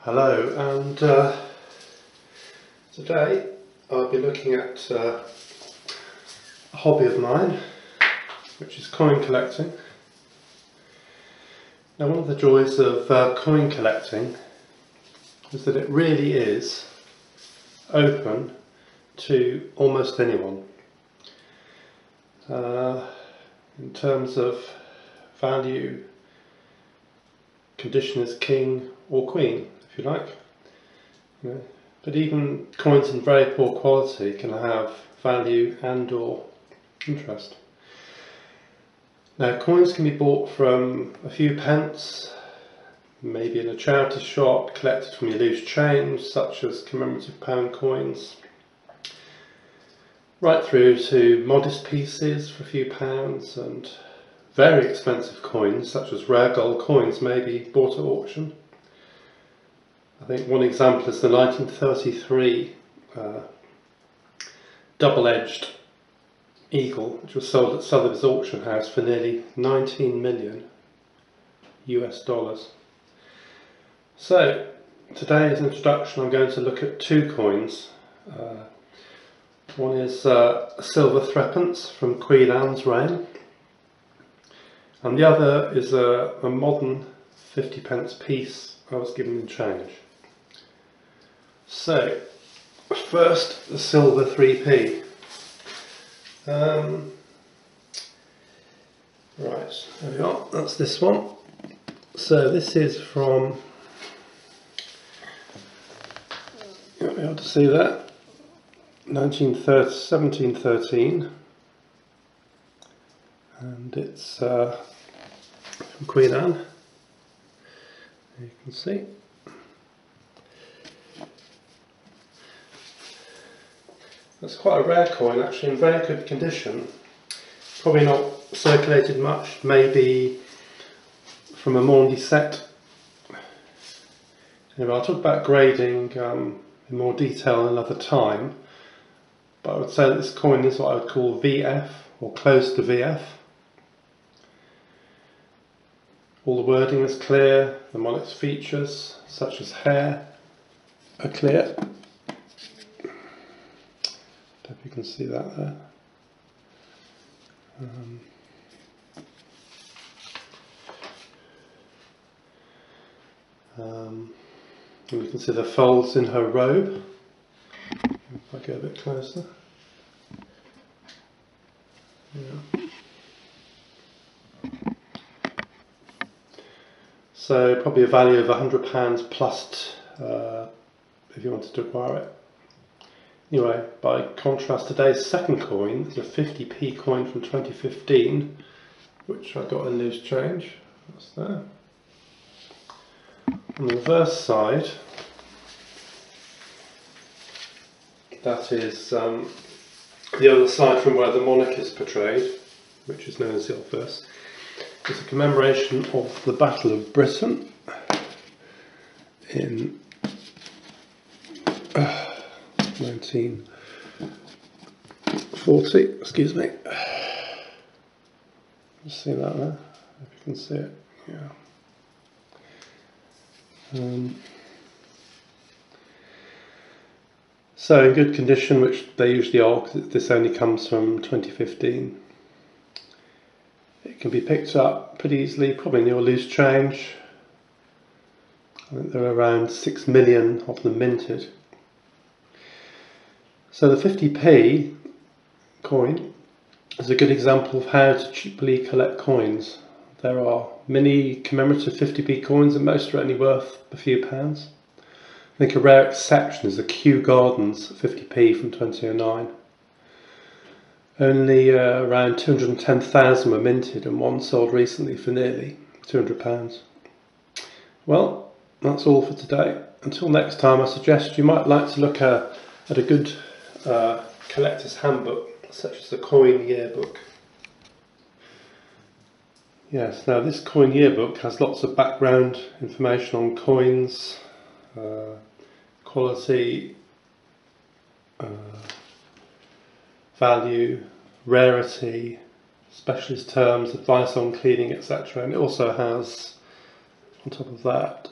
Hello, and today I'll be looking at a hobby of mine, which is coin collecting. Now, one of the joys of coin collecting is that it really is open to almost anyone. In terms of value, condition as king or queen, if you like. But even coins in very poor quality can have value and or interest. Now, coins can be bought from a few pence, maybe in a charity shop, collected from your loose change, such as commemorative pound coins, right through to modest pieces for a few pounds, and very expensive coins, such as rare gold coins, may be bought at auction. I think one example is the 1933 double-edged eagle, which was sold at Sotheby's auction house for nearly 19 million US dollars. So, today's introduction, I'm going to look at two coins. One is a silver threepence from Queen Anne's reign, and the other is a modern 50 pence piece I was given in change. So, first, the silver 3p. Right, there we are, that's this one. So this is from, you'll be able to see that, 1713, and it's from Queen Anne, you can see. That's quite a rare coin, actually, in very good condition. Probably not circulated much, maybe from a Maundy set. Anyway, I'll talk about grading in more detail another time, but I would say that this coin is what I would call VF, or close to VF. All the wording is clear, the monarch's features, such as hair, are clear. If you can see that there. And you can see the folds in her robe. If I get a bit closer. Yeah. So probably a value of £100 plus if you wanted to acquire it. Anyway, by contrast, today's second coin is a 50p coin from 2015, which I got in loose change. That's there. On the reverse side, that is the other side from where the monarch is portrayed, which is known as the obverse. It's a commemoration of the Battle of Britain in 1940, excuse me. You see that there? If you can see it, yeah. So in good condition, which they usually are, because this only comes from 2015. It can be picked up pretty easily, probably in your loose change. I think there are around 6 million of them minted. So the 50p coin is a good example of how to cheaply collect coins. There are many commemorative 50p coins and most are only worth a few pounds. I think a rare exception is the Kew Gardens 50p from 2009. Only around 210,000 were minted and one sold recently for nearly £200. Well, that's all for today. Until next time, I suggest you might like to look at a good collector's handbook, such as the Coin Yearbook. Yes, now this Coin Yearbook has lots of background information on coins, quality, value, rarity, specialist terms, advice on cleaning, etc. And it also has, on top of that,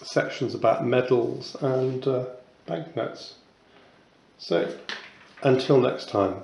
sections about medals and banknotes. So until next time.